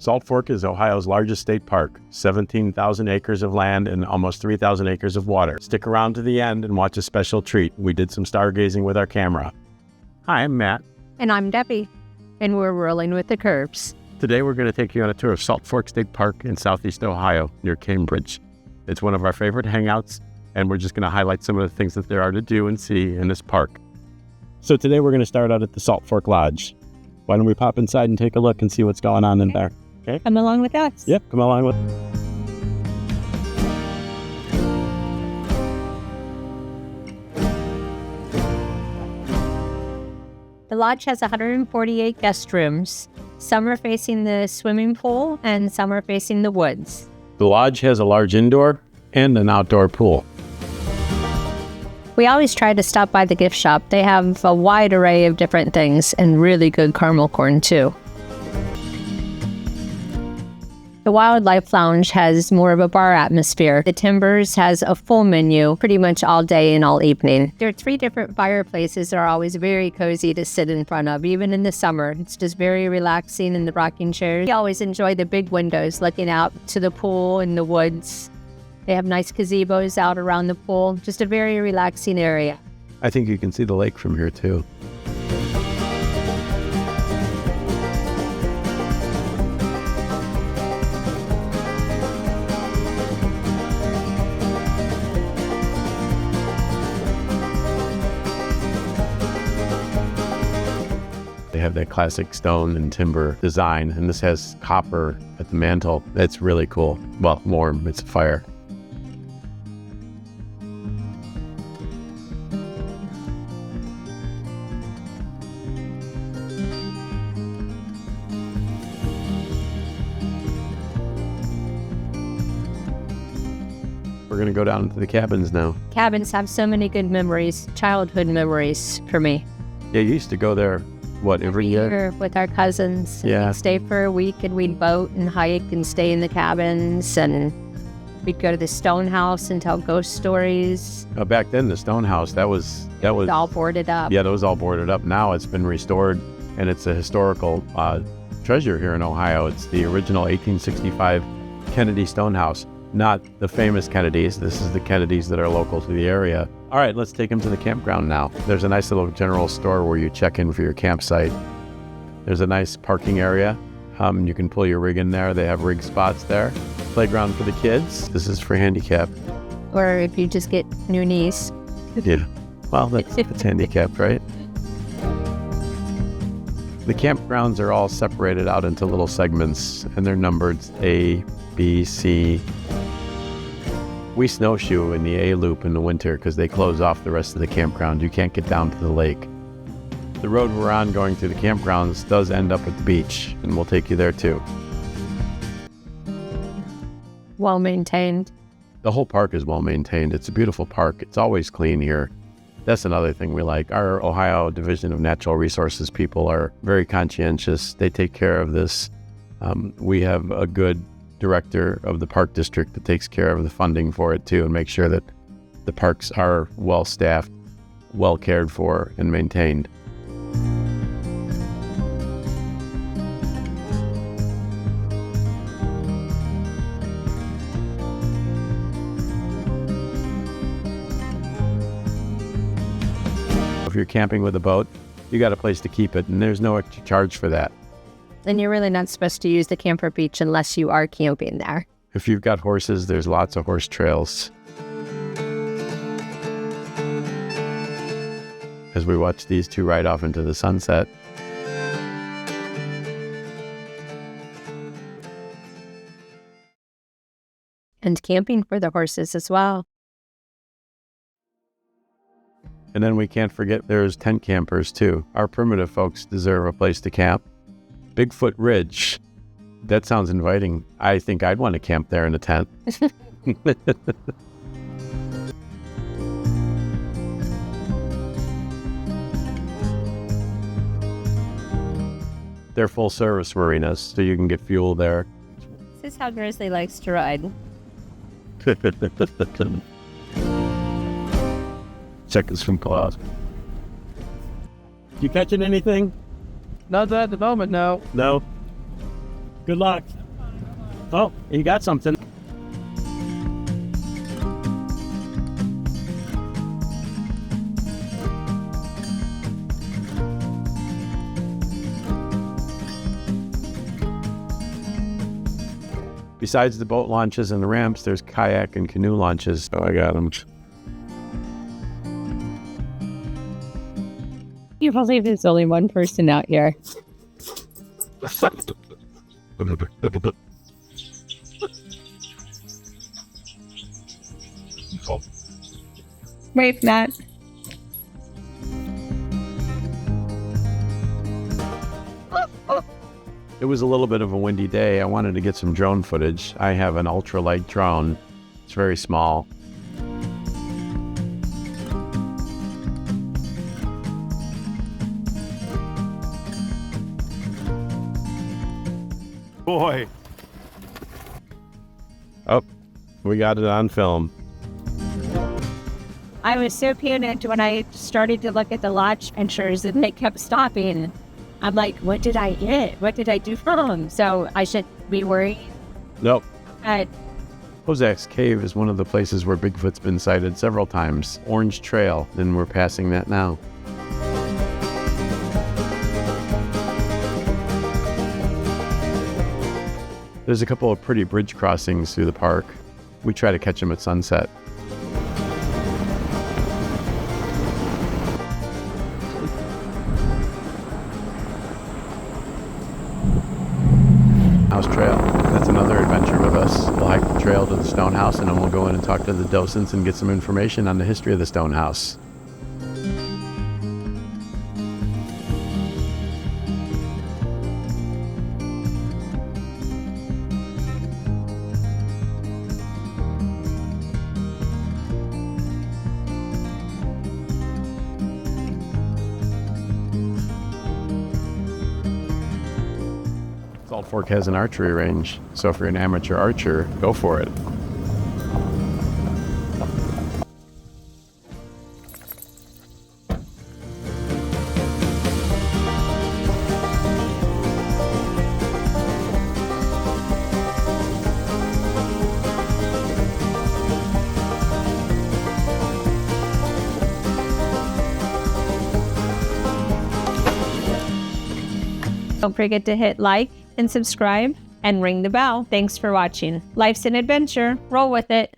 Salt Fork is Ohio's largest state park, 17,000 acres of land and almost 3,000 acres of water. Stick around to the end and watch a special treat. We did some stargazing with our camera. Hi, I'm Matt. And I'm Debbie, and we're rolling with the curves. Today we're going to take you on a tour of Salt Fork State Park in southeast Ohio near Cambridge. It's one of our favorite hangouts, and we're just going to highlight some of the things that there are to do and see in this park. So today we're going to start out at the Salt Fork Lodge. Why don't we pop inside and take a look and see what's going on in there? Okay. Come along with us. Yep, come along with. The lodge has 148 guest rooms. Some are facing the swimming pool and some are facing the woods. The lodge has a large indoor and an outdoor pool. We always try to stop by the gift shop. They have a wide array of different things and really good caramel corn too. The Wildlife Lounge has more of a bar atmosphere. The Timbers has a full menu pretty much all day and all evening. There are 3 different fireplaces that are always very cozy to sit in front of, even in the summer. It's just very relaxing in the rocking chairs. We always enjoy the big windows looking out to the pool and the woods. They have nice gazebos out around the pool. Just a very relaxing area. I think you can see the lake from here too. They have that classic stone and timber design, and this has copper at the mantle. That's really cool. Well, warm, it's a fire. We're going to go down to the cabins now. Cabins have so many good memories, childhood memories for me. Yeah, you used to go there, what, every year? With our cousins. Yeah. We'd stay for a week and we'd boat and hike and stay in the cabins, and we'd go to the stone house and tell ghost stories. Back then, the stone house, that was all boarded up. Yeah, that was all boarded up. Now it's been restored, and it's a historical treasure here in Ohio. It's the original 1865 Kennedy stone house. Not the famous Kennedys. This is the Kennedys that are local to the area. All right, let's take them to the campground now. There's a nice little general store where you check in for your campsite. There's a nice parking area. You can pull your rig in there. They have rig spots there. Playground for the kids. This is for handicap. Or if you just get new knees. Yeah. Well, that's handicapped, right? The campgrounds are all separated out into little segments, and they're numbered A, B, C. We snowshoe in the A loop in the winter because they close off the rest of the campground. You can't get down to the lake. The road we're on going through the campgrounds does end up at the beach, and we'll take you there too. Well maintained. The whole park is well maintained. It's a beautiful park. It's always clean here. That's another thing we like. Our Ohio Division of Natural Resources people are very conscientious. They take care of this. We have a good director of the park district that takes care of the funding for it too, and makes sure that the parks are well staffed, well cared for, and maintained. If you're camping with a boat, you got a place to keep it, and there's no extra charge for that. And you're really not supposed to use the camper beach unless you are camping there. If you've got horses, there's lots of horse trails. As we watch these two ride off into the sunset. And camping for the horses as well. And then we can't forget there's tent campers too. Our primitive folks deserve a place to camp. Bigfoot Ridge. That sounds inviting. I think I'd want to camp there in a tent. They're full service marinas, so you can get fuel there. This is how Grizzly likes to ride. Check us from claws. You catching anything? Not at the moment, no. No? Good luck. Oh, you got something. Besides the boat launches and the ramps, there's kayak and canoe launches. Oh, I got them. You believe there's only one person out here. Wave that. It was a little bit of a windy day. I wanted to get some drone footage. I have an ultralight drone. It's very small. Boy. Oh, we got it on film. I was so panicked when I started to look at the lodge ventures and they kept stopping. I'm like, what did I hit? What did I do wrong? So I should be worried. Nope. But Kozak's Cave is one of the places where Bigfoot's been sighted several times. Orange Trail, and we're passing that now. There's a couple of pretty bridge crossings through the park. We try to catch them at sunset. House Trail. That's another adventure with us. We'll hike the trail to the stone house and then we'll go in and talk to the docents and get some information on the history of the stone house. Salt Fork has an archery range, so if you're an amateur archer, go for it. don't forget to hit like and subscribe and ring the bell. Thanks for watching. Life's an adventure. Roll with it.